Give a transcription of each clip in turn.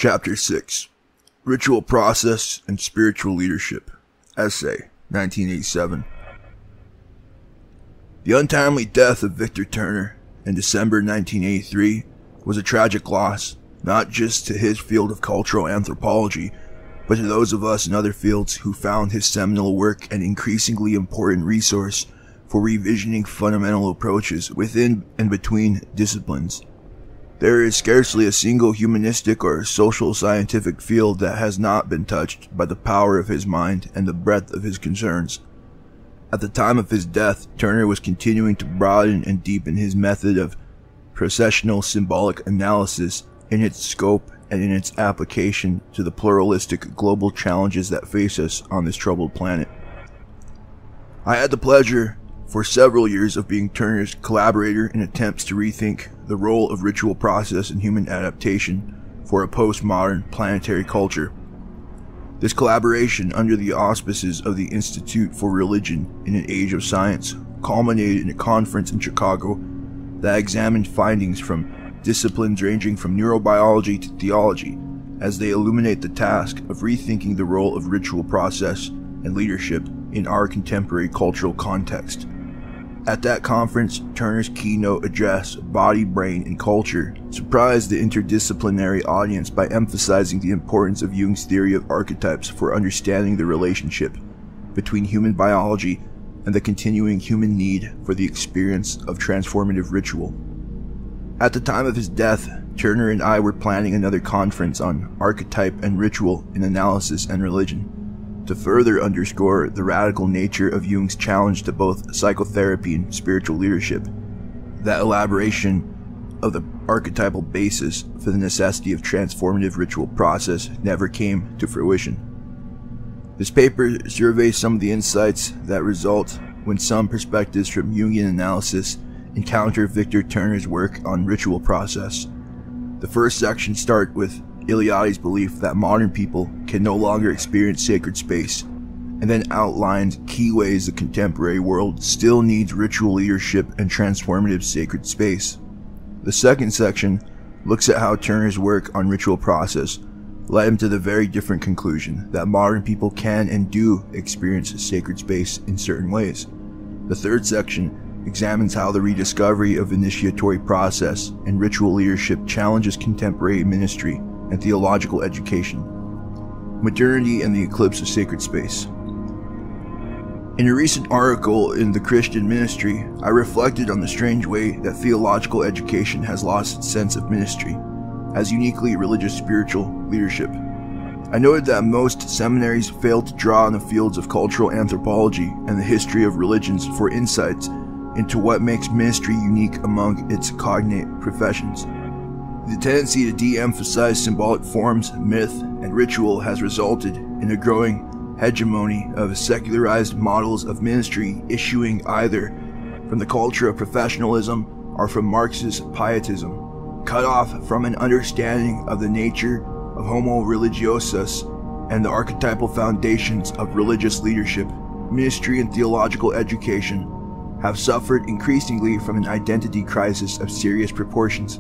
Chapter 6 Ritual Process and Spiritual Leadership. Essay, 1987. The untimely death of Victor Turner in December 1983 was a tragic loss, not just to his field of cultural anthropology, but to those of us in other fields who found his seminal work an increasingly important resource for revisioning fundamental approaches within and between disciplines. There is scarcely a single humanistic or social scientific field that has not been touched by the power of his mind and the breadth of his concerns. At the time of his death, Turner was continuing to broaden and deepen his method of processional symbolic analysis in its scope and in its application to the pluralistic global challenges that face us on this troubled planet. I had the pleasure for several years of being Turner's collaborator in attempts to rethink the role of ritual process in human adaptation for a postmodern planetary culture. This collaboration, under the auspices of the Institute for Religion in an Age of Science, culminated in a conference in Chicago that examined findings from disciplines ranging from neurobiology to theology as they illuminate the task of rethinking the role of ritual process and leadership in our contemporary cultural context. At that conference, Turner's keynote address, Body, Brain, and Culture, surprised the interdisciplinary audience by emphasizing the importance of Jung's theory of archetypes for understanding the relationship between human biology and the continuing human need for the experience of transformative ritual. At the time of his death, Turner and I were planning another conference on archetype and ritual in analysis and religion, to further underscore the radical nature of Jung's challenge to both psychotherapy and spiritual leadership. That elaboration of the archetypal basis for the necessity of transformative ritual process never came to fruition. This paper surveys some of the insights that result when some perspectives from Jungian analysis encounter Victor Turner's work on ritual process. The first section starts with Eliade's belief that modern people can no longer experience sacred space, and then outlines key ways the contemporary world still needs ritual leadership and transformative sacred space. The second section looks at how Turner's work on ritual process led him to the very different conclusion that modern people can and do experience sacred space in certain ways. The third section examines how the rediscovery of initiatory process and ritual leadership challenges contemporary ministry and theological education. Modernity and the Eclipse of Sacred Space. In a recent article in The Christian Ministry, I reflected on the strange way that theological education has lost its sense of ministry as uniquely religious spiritual leadership. I noted that most seminaries fail to draw on the fields of cultural anthropology and the history of religions for insights into what makes ministry unique among its cognate professions. The tendency to de-emphasize symbolic forms, myth, and ritual has resulted in a growing hegemony of secularized models of ministry issuing either from the culture of professionalism or from Marxist pietism, cut off from an understanding of the nature of homo religiosus and the archetypal foundations of religious leadership. Ministry and theological education have suffered increasingly from an identity crisis of serious proportions.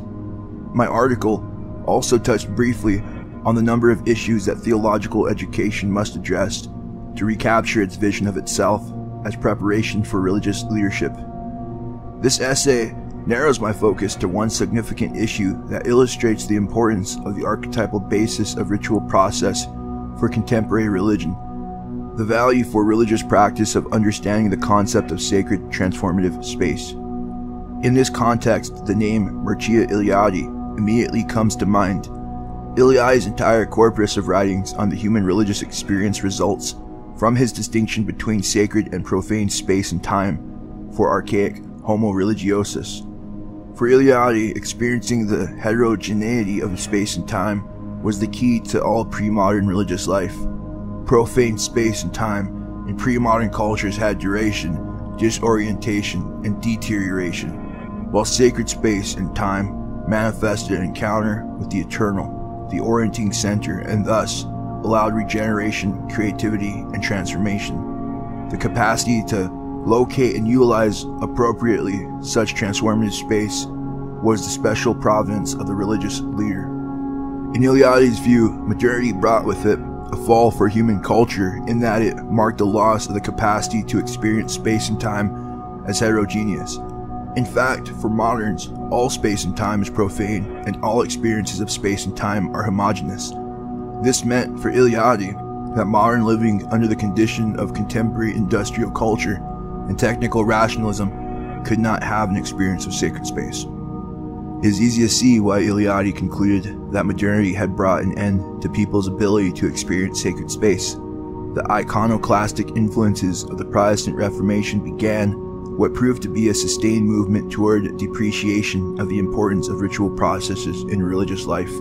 My article also touched briefly on the number of issues that theological education must address to recapture its vision of itself as preparation for religious leadership. This essay narrows my focus to one significant issue that illustrates the importance of the archetypal basis of ritual process for contemporary religion, the value for religious practice of understanding the concept of sacred transformative space. In this context, the name Mircea Eliade immediately comes to mind. Eliade's entire corpus of writings on the human religious experience results from his distinction between sacred and profane space and time for archaic homo religiosus. For Eliade, experiencing the heterogeneity of space and time was the key to all pre-modern religious life. Profane space and time in pre-modern cultures had duration, disorientation, and deterioration, while sacred space and time manifested an encounter with the eternal, the orienting center, and thus allowed regeneration, creativity, and transformation. The capacity to locate and utilize appropriately such transformative space was the special providence of the religious leader. In Eliade's view, modernity brought with it a fall for human culture in that it marked the loss of the capacity to experience space and time as heterogeneous. In fact, for moderns, all space and time is profane, and all experiences of space and time are homogeneous. This meant, for Eliade, that modern living under the condition of contemporary industrial culture and technical rationalism could not have an experience of sacred space. It is easy to see why Eliade concluded that modernity had brought an end to people's ability to experience sacred space. The iconoclastic influences of the Protestant Reformation began what proved to be a sustained movement toward depreciation of the importance of ritual processes in religious life.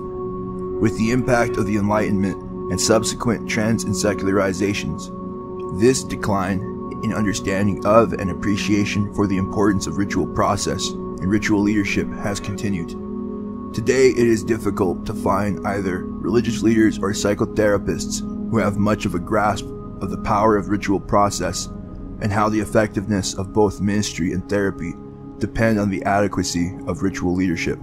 With the impact of the Enlightenment and subsequent trends in secularizations, this decline in understanding of and appreciation for the importance of ritual process and ritual leadership has continued. Today, it is difficult to find either religious leaders or psychotherapists who have much of a grasp of the power of ritual process and how the effectiveness of both ministry and therapy depend on the adequacy of ritual leadership.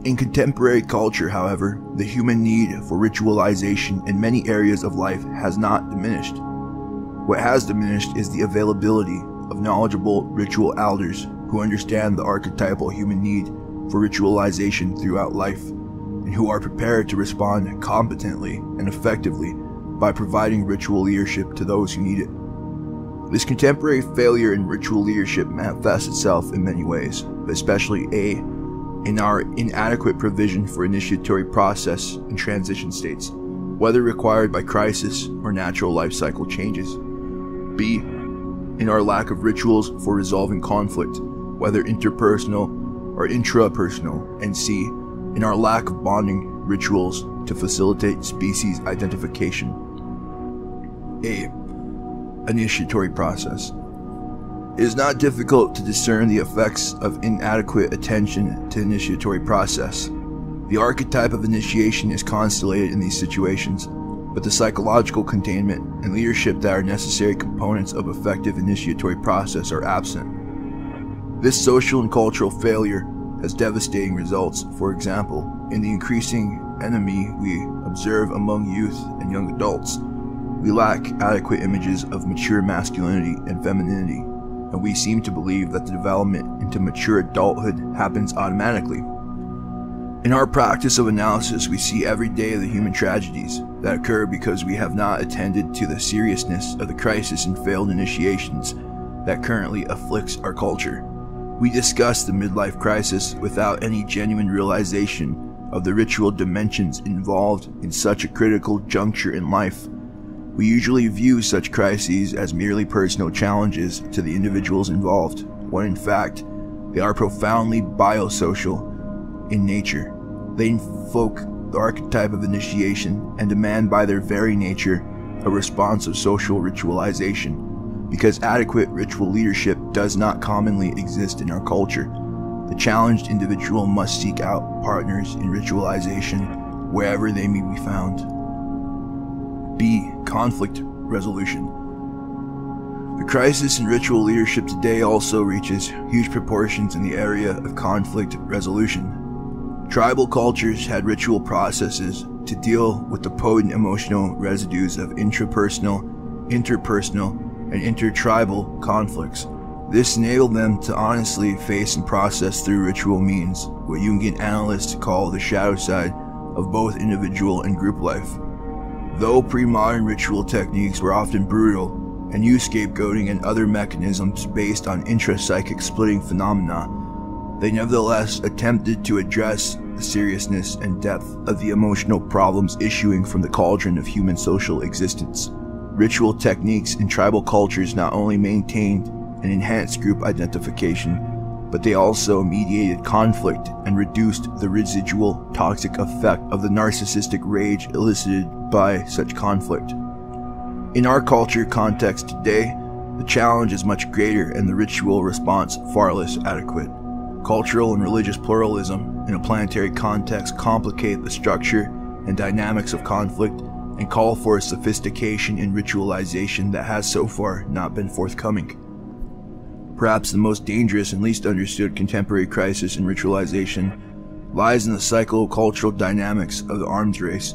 In contemporary culture, however, the human need for ritualization in many areas of life has not diminished. What has diminished is the availability of knowledgeable ritual elders who understand the archetypal human need for ritualization throughout life, and who are prepared to respond competently and effectively by providing ritual leadership to those who need it. This contemporary failure in ritual leadership manifests itself in many ways, but especially in our inadequate provision for initiatory process and transition states, whether required by crisis or natural life cycle changes. B, in our lack of rituals for resolving conflict, whether interpersonal or intrapersonal. And C, in our lack of bonding rituals to facilitate species identification. A, initiatory process. It is not difficult to discern the effects of inadequate attention to initiatory process. The archetype of initiation is constellated in these situations, but the psychological containment and leadership that are necessary components of effective initiatory process are absent. This social and cultural failure has devastating results. For example, in the increasing enemy we observe among youth and young adults, we lack adequate images of mature masculinity and femininity, and we seem to believe that the development into mature adulthood happens automatically. In our practice of analysis, we see every day the human tragedies that occur because we have not attended to the seriousness of the crisis and failed initiations that currently afflicts our culture. We discuss the midlife crisis without any genuine realization of the ritual dimensions involved in such a critical juncture in life. We usually view such crises as merely personal challenges to the individuals involved, when in fact, they are profoundly biosocial in nature. They invoke the archetype of initiation and demand by their very nature a response of social ritualization, because adequate ritual leadership does not commonly exist in our culture. The challenged individual must seek out partners in ritualization wherever they may be found. B. Conflict resolution. The crisis in ritual leadership today also reaches huge proportions in the area of conflict resolution. Tribal cultures had ritual processes to deal with the potent emotional residues of intrapersonal, interpersonal, and intertribal conflicts. This enabled them to honestly face and process through ritual means what Jungian analysts call the shadow side of both individual and group life. Though pre-modern ritual techniques were often brutal and used scapegoating and other mechanisms based on intra-psychic splitting phenomena, they nevertheless attempted to address the seriousness and depth of the emotional problems issuing from the cauldron of human social existence. Ritual techniques in tribal cultures not only maintained and enhanced group identification, but they also mediated conflict and reduced the residual toxic effect of the narcissistic rage elicited by such conflict. In our culture context today, the challenge is much greater and the ritual response far less adequate. Cultural and religious pluralism in a planetary context complicate the structure and dynamics of conflict and call for a sophistication in ritualization that has so far not been forthcoming. Perhaps the most dangerous and least understood contemporary crisis in ritualization lies in the psycho-cultural dynamics of the arms race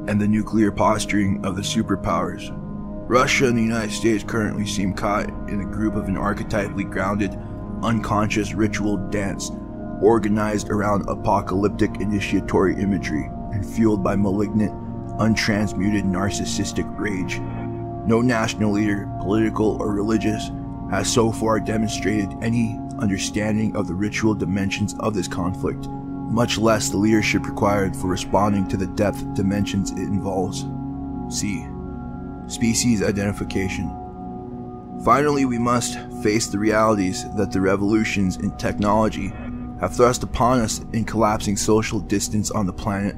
and the nuclear posturing of the superpowers. Russia and the United States currently seem caught in a group of an archetypally grounded, unconscious ritual dance organized around apocalyptic initiatory imagery and fueled by malignant, untransmuted narcissistic rage. No national leader, political or religious, has so far demonstrated any understanding of the ritual dimensions of this conflict, much less the leadership required for responding to the depth dimensions it involves. C. Species identification. Finally, we must face the realities that the revolutions in technology have thrust upon us in collapsing social distance on the planet.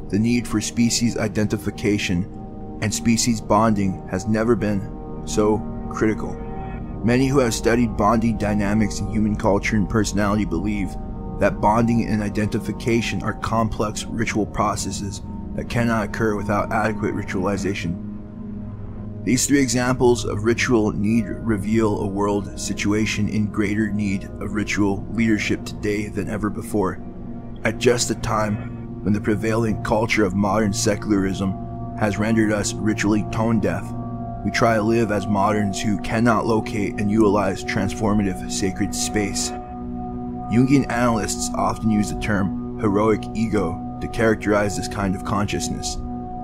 The need for species identification and species bonding has never been so critical. Many who have studied bonding dynamics in human culture and personality believe that bonding and identification are complex ritual processes that cannot occur without adequate ritualization. These three examples of ritual need reveal a world situation in greater need of ritual leadership today than ever before. At just the time when the prevailing culture of modern secularism has rendered us ritually tone deaf, we try to live as moderns who cannot locate and utilize transformative sacred space. Jungian analysts often use the term heroic ego to characterize this kind of consciousness.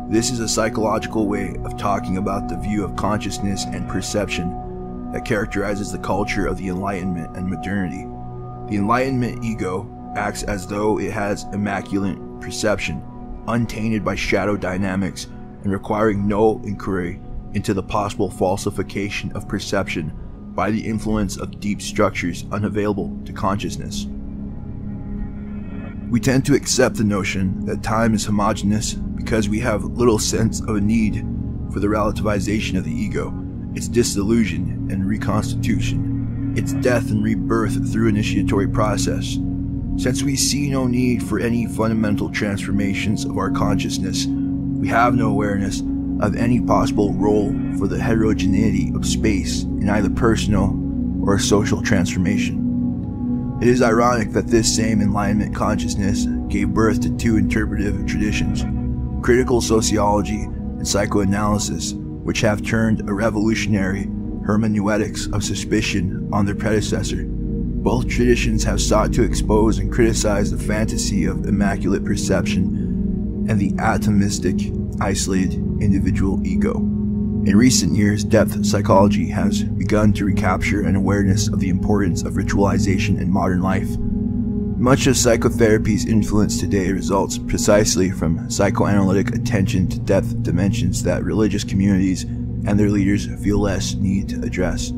This is a psychological way of talking about the view of consciousness and perception that characterizes the culture of the Enlightenment and modernity. The Enlightenment ego acts as though it has immaculate perception, untainted by shadow dynamics and requiring no inquiry into the possible falsification of perception by the influence of deep structures unavailable to consciousness. We tend to accept the notion that time is homogeneous because we have little sense of a need for the relativization of the ego, its dissolution and reconstitution, its death and rebirth through initiatory process. Since we see no need for any fundamental transformations of our consciousness, we have no awareness of any possible role for the heterogeneity of space in either personal or social transformation. It is ironic that this same Enlightenment consciousness gave birth to two interpretive traditions, critical sociology and psychoanalysis, which have turned a revolutionary hermeneutics of suspicion on their predecessor. Both traditions have sought to expose and criticize the fantasy of immaculate perception and the atomistic, isolated individual ego. In recent years, depth psychology has begun to recapture an awareness of the importance of ritualization in modern life. Much of psychotherapy's influence today results precisely from psychoanalytic attention to depth dimensions that religious communities and their leaders feel less need to address.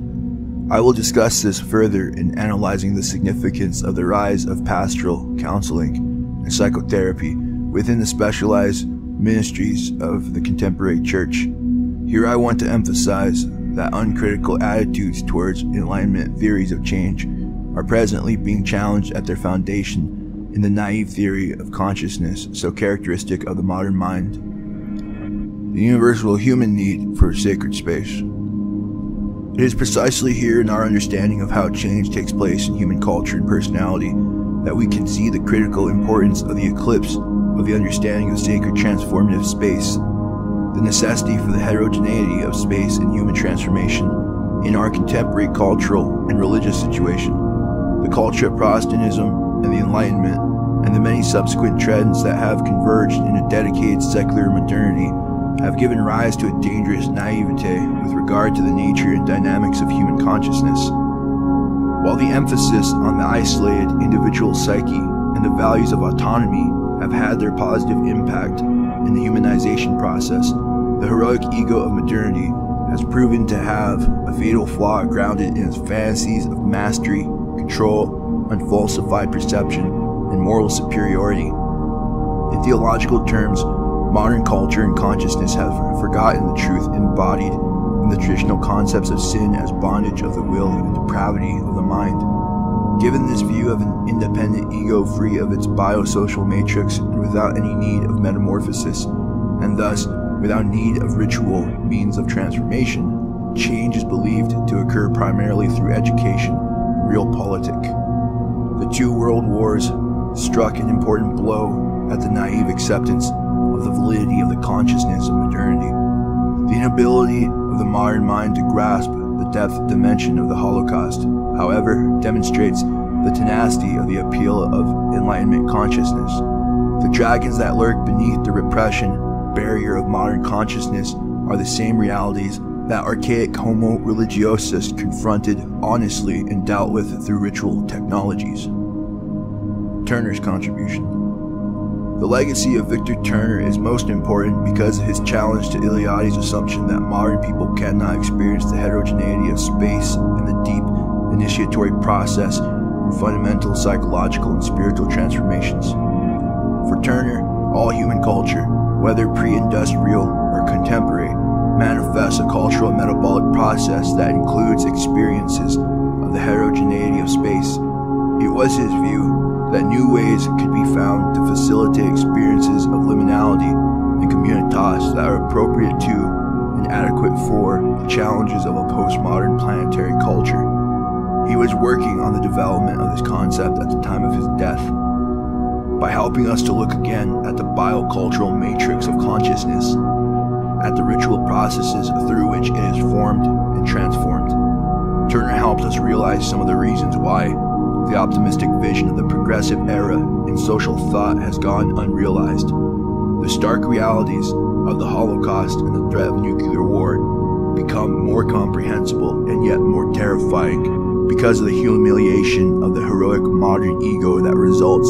I will discuss this further in analyzing the significance of the rise of pastoral counseling and psychotherapy within the specialized ministries of the contemporary church. Here I want to emphasize that uncritical attitudes towards Enlightenment theories of change are presently being challenged at their foundation in the naive theory of consciousness so characteristic of the modern mind. The universal human need for sacred space. It is precisely here in our understanding of how change takes place in human culture and personality that we can see the critical importance of the eclipse of the understanding of sacred transformative space, the necessity for the heterogeneity of space and human transformation in our contemporary cultural and religious situation. The culture of Protestantism and the Enlightenment, and the many subsequent trends that have converged in a dedicated secular modernity, have given rise to a dangerous naivete with regard to the nature and dynamics of human consciousness. While the emphasis on the isolated individual psyche and the values of autonomy have had their positive impact in the humanization process, the heroic ego of modernity has proven to have a fatal flaw grounded in its fantasies of mastery, control, unfalsified perception, and moral superiority. In theological terms, modern culture and consciousness have forgotten the truth embodied in the traditional concepts of sin as bondage of the will and depravity of the mind. Given this view of an independent ego free of its biosocial matrix and without any need of metamorphosis, and thus without need of ritual means of transformation, change is believed to occur primarily through education and realpolitik. The two world wars struck an important blow at the naive acceptance of the validity of the consciousness of modernity. The inability of the modern mind to grasp the depth dimension of the Holocaust, however, demonstrates the tenacity of the appeal of Enlightenment consciousness. The dragons that lurk beneath the repression barrier of modern consciousness are the same realities that archaic Homo religiosus confronted honestly and dealt with through ritual technologies. Turner's contribution. The legacy of Victor Turner is most important because of his challenge to Eliade's assumption that modern people cannot experience the heterogeneity of space and the deep initiatory process and fundamental psychological and spiritual transformations. For Turner, all human culture, whether pre-industrial or contemporary, manifests a cultural and metabolic process that includes experiences of the heterogeneity of space. It was his view that new ways could be found to facilitate experiences of liminality and communitas that are appropriate to and adequate for the challenges of a postmodern planetary culture. He was working on the development of this concept at the time of his death. By helping us to look again at the biocultural matrix of consciousness, at the ritual processes through which it is formed and transformed, Turner helped us realize some of the reasons why the optimistic vision of the progressive era in social thought has gone unrealized. The stark realities of the Holocaust and the threat of nuclear war become more comprehensible and yet more terrifying because of the humiliation of the heroic modern ego that results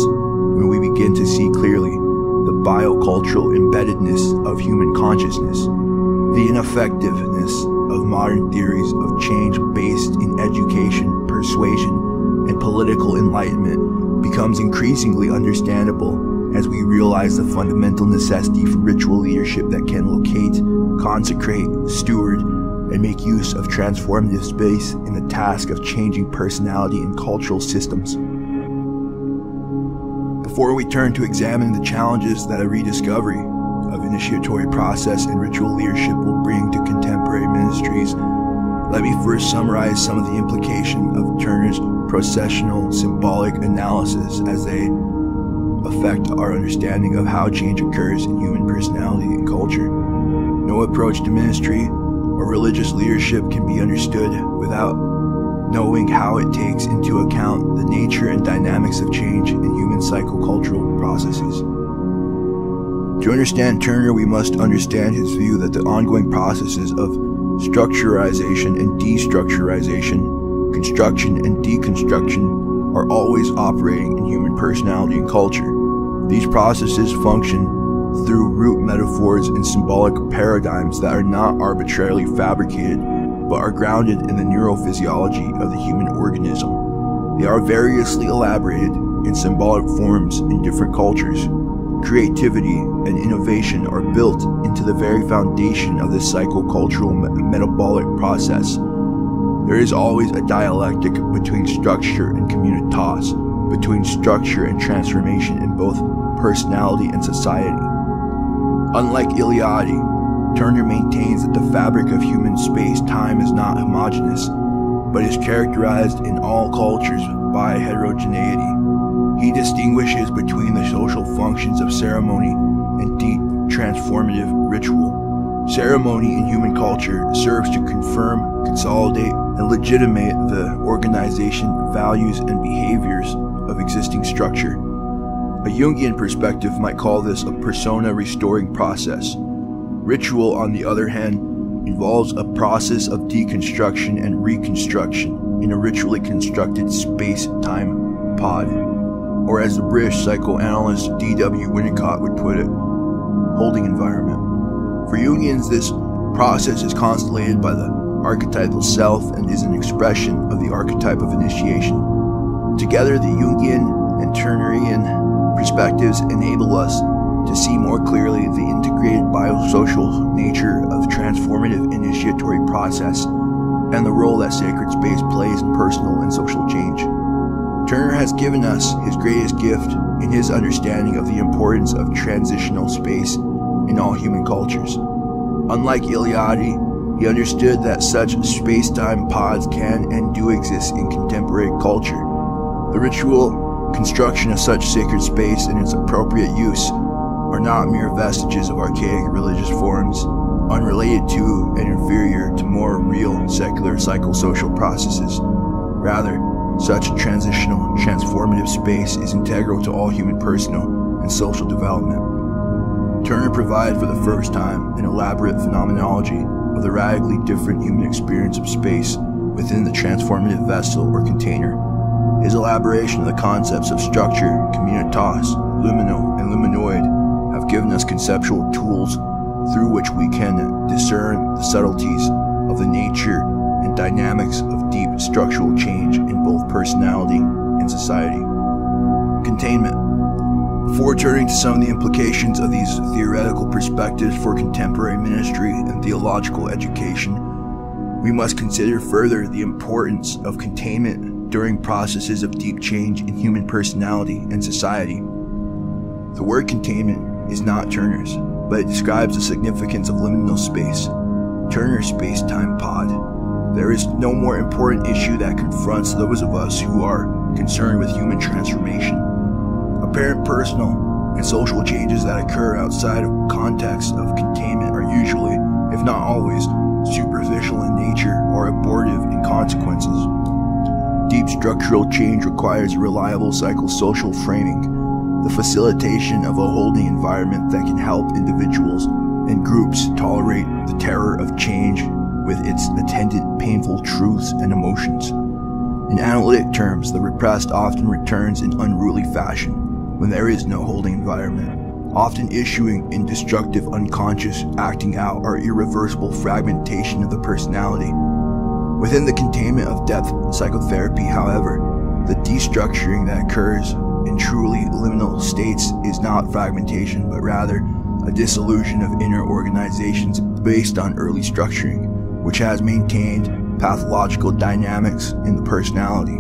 when we begin to see clearly the biocultural embeddedness of human consciousness, the ineffectiveness of modern theories of change based in education, persuasion, and political enlightenment becomes increasingly understandable as we realize the fundamental necessity for ritual leadership that can locate, consecrate, steward, and make use of transformative space in the task of changing personality and cultural systems. Before we turn to examine the challenges that a rediscovery of initiatory process and ritual leadership will bring to contemporary ministries, let me first summarize some of the implication of Turner's processional symbolic analysis as they affect our understanding of how change occurs in human personality and culture. No approach to ministry or religious leadership can be understood without knowing how it takes into account the nature and dynamics of change in human psychocultural processes. To understand Turner, we must understand his view that the ongoing processes of structurization and destructurization, construction and deconstruction are always operating in human personality and culture. These processes function through root metaphors and symbolic paradigms that are not arbitrarily fabricated, but are grounded in the neurophysiology of the human organism. They are variously elaborated in symbolic forms in different cultures. Creativity and innovation are built into the very foundation of this psychocultural metabolic process. There is always a dialectic between structure and communitas, between structure and transformation in both personality and society. Unlike Eliade, Turner maintains that the fabric of human space-time is not homogeneous, but is characterized in all cultures by heterogeneity. He distinguishes between the social functions of ceremony and deep transformative ritual. Ceremony in human culture serves to confirm, consolidate, and legitimate the organization, values, and behaviors of existing structure. A Jungian perspective might call this a persona-restoring process. Ritual, on the other hand, involves a process of deconstruction and reconstruction in a ritually constructed space-time pod, or as the British psychoanalyst D.W. Winnicott would put it, holding environment. For Jungians, this process is constellated by the archetypal self and is an expression of the archetype of initiation. Together, the Jungian and Turnerian perspectives enable us to see more clearly the integrated biosocial nature of transformative initiatory process and the role that sacred space plays in personal and social change. Turner has given us his greatest gift in his understanding of the importance of transitional space in all human cultures. Unlike Eliade, he understood that such space-time pods can and do exist in contemporary culture. The ritual Construction of such sacred space and its appropriate use are not mere vestiges of archaic religious forms, unrelated to and inferior to more real secular psychosocial processes. Rather, such transitional, transformative space is integral to all human personal and social development. Turner provided for the first time an elaborate phenomenology of the radically different human experience of space within the transformative vessel or container. His elaboration of the concepts of structure, communitas, liminal, and luminoid have given us conceptual tools through which we can discern the subtleties of the nature and dynamics of deep structural change in both personality and society. Containment. Before turning to some of the implications of these theoretical perspectives for contemporary ministry and theological education, we must consider further the importance of containment during processes of deep change in human personality and society. The word containment is not Turner's, but it describes the significance of liminal space, Turner's space-time pod. There is no more important issue that confronts those of us who are concerned with human transformation. Apparent personal and social changes that occur outside of context of containment are usually, if not always, superficial in nature or abortive in consequences. Deep structural change requires a reliable psychosocial framing, the facilitation of a holding environment that can help individuals and groups tolerate the terror of change with its attendant painful truths and emotions. In analytic terms, the repressed often returns in unruly fashion when there is no holding environment, often issuing in destructive unconscious acting out or irreversible fragmentation of the personality. Within the containment of depth psychotherapy, however, the destructuring that occurs in truly liminal states is not fragmentation, but rather a dissolution of inner organizations based on early structuring, which has maintained pathological dynamics in the personality.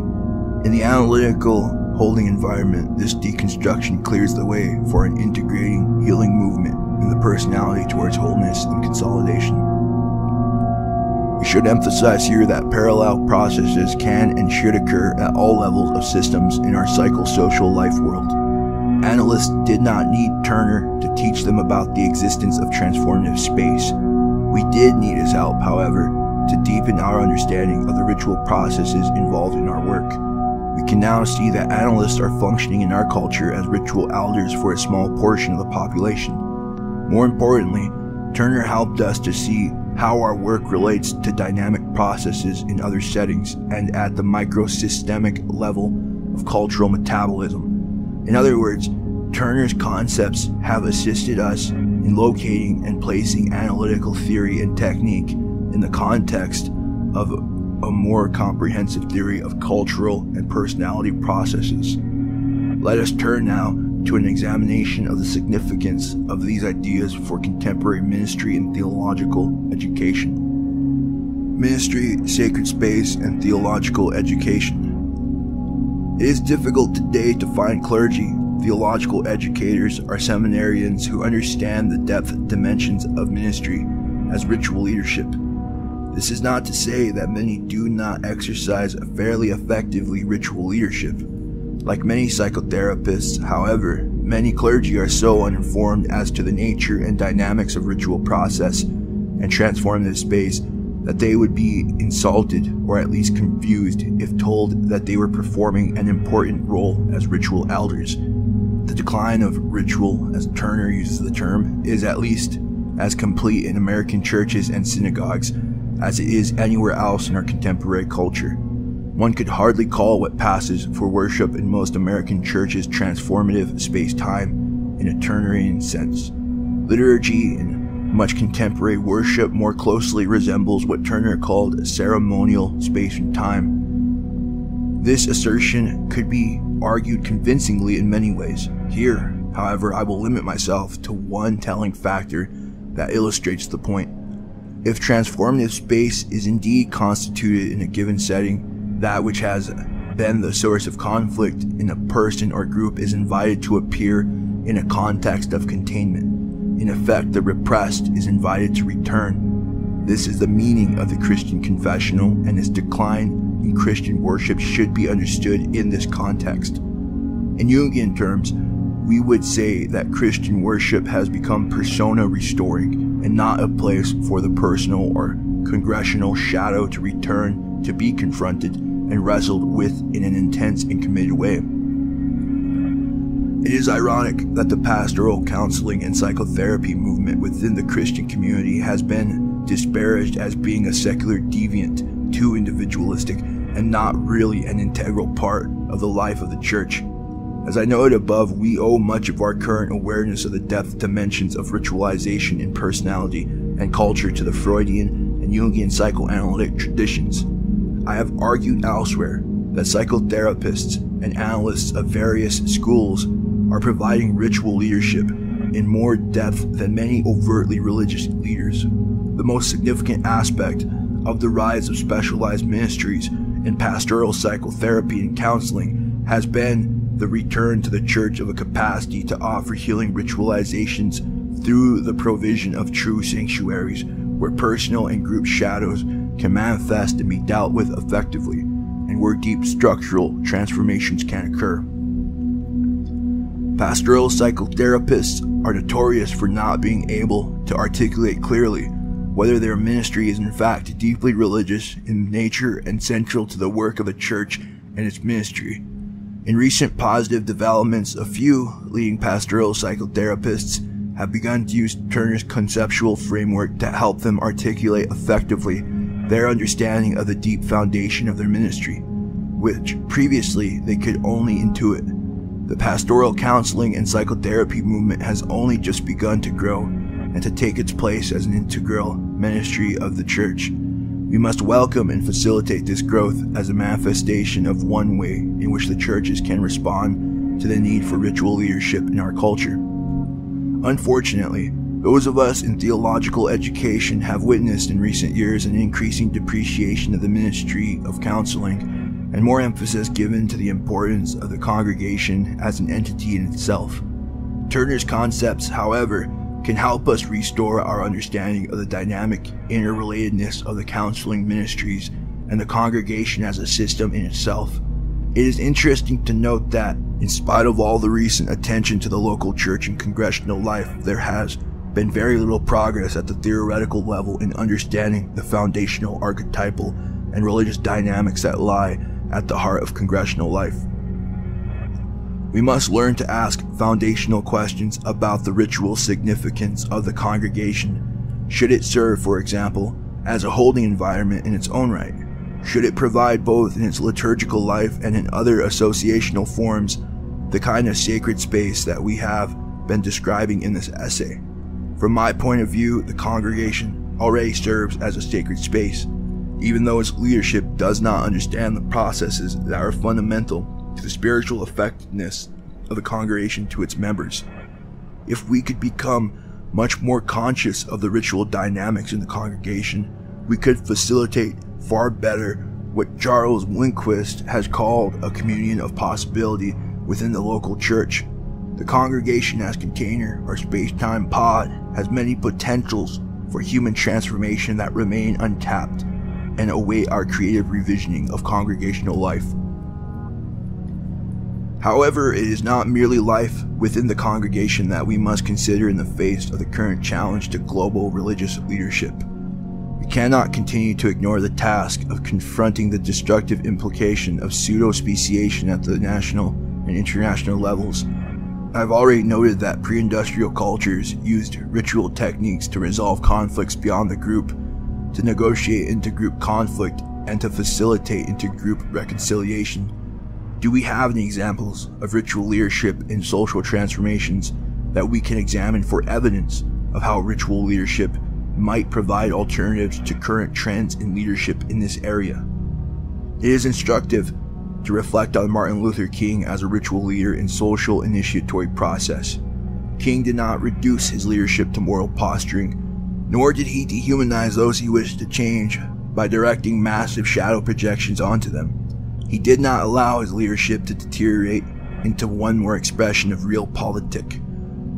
In the analytical holding environment, this deconstruction clears the way for an integrating, healing movement in the personality towards wholeness and consolidation. We should emphasize here that parallel processes can and should occur at all levels of systems in our psychosocial life world. Analysts did not need Turner to teach them about the existence of transformative space. We did need his help, however, to deepen our understanding of the ritual processes involved in our work. We can now see that analysts are functioning in our culture as ritual elders for a small portion of the population. More importantly, Turner helped us to see how our work relates to dynamic processes in other settings and at the microsystemic level of cultural metabolism. In other words, Turner's concepts have assisted us in locating and placing analytical theory and technique in the context of a more comprehensive theory of cultural and personality processes. Let us turn now to an examination of the significance of these ideas for contemporary ministry and theological education. Ministry, sacred space, and theological education. It is difficult today to find clergy, theological educators, or seminarians who understand the depth dimensions of ministry as ritual leadership. This is not to say that many do not exercise fairly effectively ritual leadership. Like many psychotherapists, however, many clergy are so uninformed as to the nature and dynamics of ritual process and transformative space that they would be insulted or at least confused if told that they were performing an important role as ritual elders. The decline of ritual, as Turner uses the term, is at least as complete in American churches and synagogues as it is anywhere else in our contemporary culture. One could hardly call what passes for worship in most American churches transformative space-time in a Turnerian sense. Liturgy in much contemporary worship more closely resembles what Turner called ceremonial space and time. This assertion could be argued convincingly in many ways. Here, however, I will limit myself to one telling factor that illustrates the point. If transformative space is indeed constituted in a given setting, that which has been the source of conflict in a person or group is invited to appear in a context of containment. In effect, the repressed is invited to return. This is the meaning of the Christian confessional, and its decline in Christian worship should be understood in this context. In Jungian terms, we would say that Christian worship has become persona restoring and not a place for the personal or congregational shadow to return to be confronted and wrestled with in an intense and committed way. It is ironic that the pastoral counseling and psychotherapy movement within the Christian community has been disparaged as being a secular deviant, too individualistic, and not really an integral part of the life of the church. As I noted above, we owe much of our current awareness of the depth dimensions of ritualization in personality and culture to the Freudian and Jungian psychoanalytic traditions. I have argued elsewhere that psychotherapists and analysts of various schools are providing ritual leadership in more depth than many overtly religious leaders. The most significant aspect of the rise of specialized ministries in pastoral psychotherapy and counseling has been the return to the church of a capacity to offer healing ritualizations through the provision of true sanctuaries where personal and group shadows can manifest and be dealt with effectively, and where deep structural transformations can occur. Pastoral psychotherapists are notorious for not being able to articulate clearly whether their ministry is in fact deeply religious in nature and central to the work of the church and its ministry. In recent positive developments, a few leading pastoral psychotherapists have begun to use Turner's conceptual framework to help them articulate effectively their understanding of the deep foundation of their ministry, which previously they could only intuit. The pastoral counseling and psychotherapy movement has only just begun to grow and to take its place as an integral ministry of the church. We must welcome and facilitate this growth as a manifestation of one way in which the churches can respond to the need for ritual leadership in our culture. Unfortunately, those of us in theological education have witnessed in recent years an increasing depreciation of the ministry of counseling and more emphasis given to the importance of the congregation as an entity in itself. Turner's concepts, however, can help us restore our understanding of the dynamic interrelatedness of the counseling ministries and the congregation as a system in itself. It is interesting to note that, in spite of all the recent attention to the local church and congregational life, there has been very little progress at the theoretical level in understanding the foundational archetypal and religious dynamics that lie at the heart of congregational life. We must learn to ask foundational questions about the ritual significance of the congregation. Should it serve, for example, as a holding environment in its own right? Should it provide both in its liturgical life and in other associational forms the kind of sacred space that we have been describing in this essay? From my point of view, the congregation already serves as a sacred space, even though its leadership does not understand the processes that are fundamental to the spiritual effectiveness of the congregation to its members. If we could become much more conscious of the ritual dynamics in the congregation, we could facilitate far better what Charles Lindquist has called a communion of possibility within the local church. The congregation as container or space-time pod has many potentials for human transformation that remain untapped and await our creative revisioning of congregational life. However, it is not merely life within the congregation that we must consider in the face of the current challenge to global religious leadership. We cannot continue to ignore the task of confronting the destructive implication of pseudo-speciation at the national and international levels. I've already noted that pre-industrial cultures used ritual techniques to resolve conflicts beyond the group, to negotiate intergroup conflict, and to facilitate intergroup reconciliation. Do we have any examples of ritual leadership in social transformations that we can examine for evidence of how ritual leadership might provide alternatives to current trends in leadership in this area? It is instructive to reflect on Martin Luther King as a ritual leader in social initiatory process. King did not reduce his leadership to moral posturing, nor did he dehumanize those he wished to change by directing massive shadow projections onto them. He did not allow his leadership to deteriorate into one more expression of realpolitik.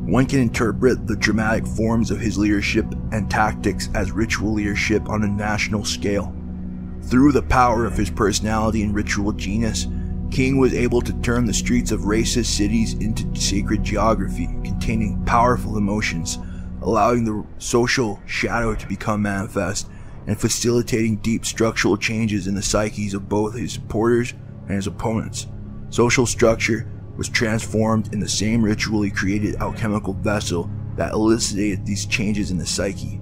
One can interpret the dramatic forms of his leadership and tactics as ritual leadership on a national scale. Through the power of his personality and ritual genius, King was able to turn the streets of racist cities into sacred geography containing powerful emotions, allowing the social shadow to become manifest and facilitating deep structural changes in the psyches of both his supporters and his opponents. Social structure was transformed in the same ritually created alchemical vessel that elicited these changes in the psyche.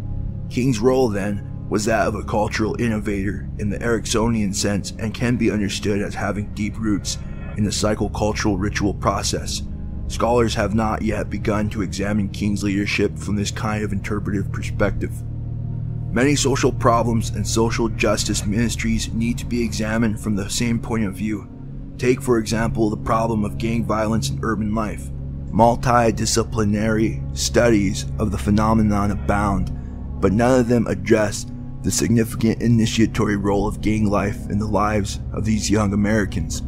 King's role, then, was that of a cultural innovator in the Ericksonian sense and can be understood as having deep roots in the psychocultural ritual process. Scholars have not yet begun to examine King's leadership from this kind of interpretive perspective. Many social problems and social justice ministries need to be examined from the same point of view. Take, for example, the problem of gang violence in urban life. Multidisciplinary studies of the phenomenon abound, but none of them address the significant initiatory role of gang life in the lives of these young Americans.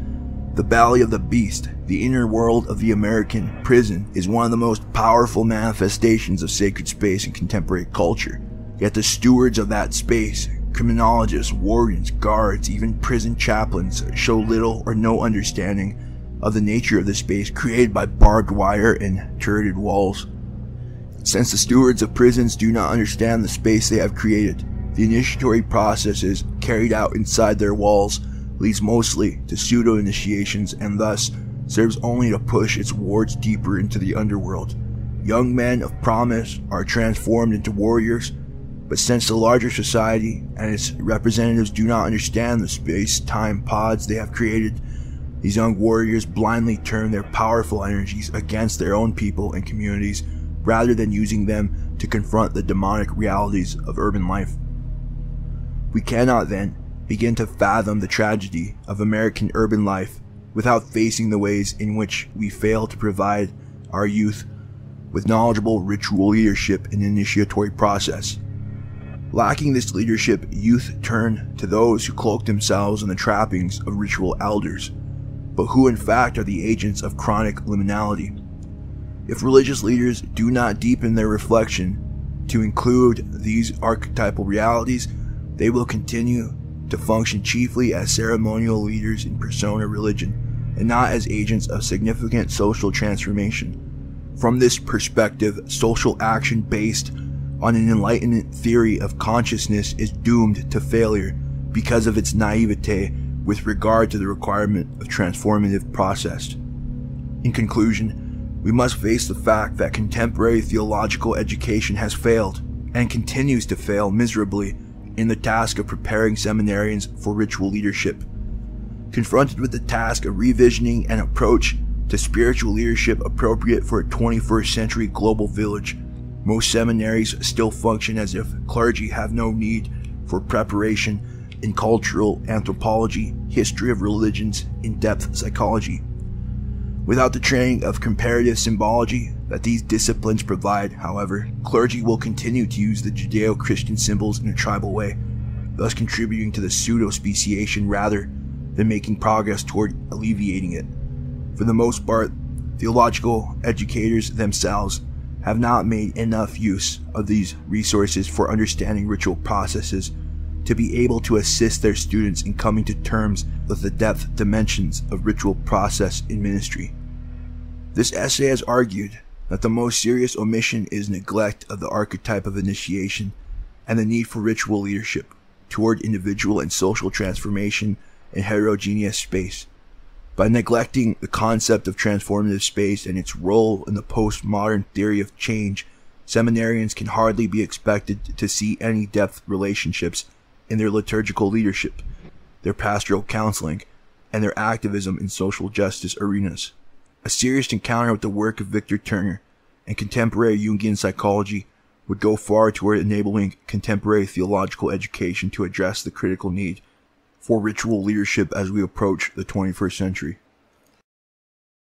The belly of the beast, the inner world of the American prison, is one of the most powerful manifestations of sacred space in contemporary culture. Yet the stewards of that space, criminologists, wardens, guards, even prison chaplains, show little or no understanding of the nature of the space created by barbed wire and turreted walls. Since the stewards of prisons do not understand the space they have created, the initiatory processes carried out inside their walls leads mostly to pseudo-initiations and thus serves only to push its wards deeper into the underworld. Young men of promise are transformed into warriors, but since the larger society and its representatives do not understand the space-time pods they have created, these young warriors blindly turn their powerful energies against their own people and communities rather than using them to confront the demonic realities of urban life. We cannot, then, begin to fathom the tragedy of American urban life without facing the ways in which we fail to provide our youth with knowledgeable ritual leadership in the initiatory process. Lacking this leadership, youth turn to those who cloak themselves in the trappings of ritual elders, but who in fact are the agents of chronic liminality. If religious leaders do not deepen their reflection to include these archetypal realities, they will continue to function chiefly as ceremonial leaders in persona religion, and not as agents of significant social transformation. From this perspective, social action based on an enlightenment theory of consciousness is doomed to failure because of its naivete with regard to the requirement of transformative process. In conclusion, we must face the fact that contemporary theological education has failed and continues to fail miserably in the task of preparing seminarians for ritual leadership. Confronted with the task of revisioning an approach to spiritual leadership appropriate for a 21st century global village, most seminaries still function as if clergy have no need for preparation in cultural anthropology, history of religions, in-depth psychology. Without the training of comparative symbology that these disciplines provide, however, clergy will continue to use the Judeo-Christian symbols in a tribal way, thus contributing to the pseudo-speciation rather than making progress toward alleviating it. For the most part, theological educators themselves have not made enough use of these resources for understanding ritual processes to be able to assist their students in coming to terms with the depth dimensions of ritual process in ministry. This essay has argued that the most serious omission is neglect of the archetype of initiation and the need for ritual leadership toward individual and social transformation in heterogeneous space. By neglecting the concept of transformative space and its role in the postmodern theory of change, seminarians can hardly be expected to see any depth relationships in their liturgical leadership, their pastoral counseling, and their activism in social justice arenas. A serious encounter with the work of Victor Turner and contemporary Jungian psychology would go far toward enabling contemporary theological education to address the critical need for ritual leadership as we approach the 21st century.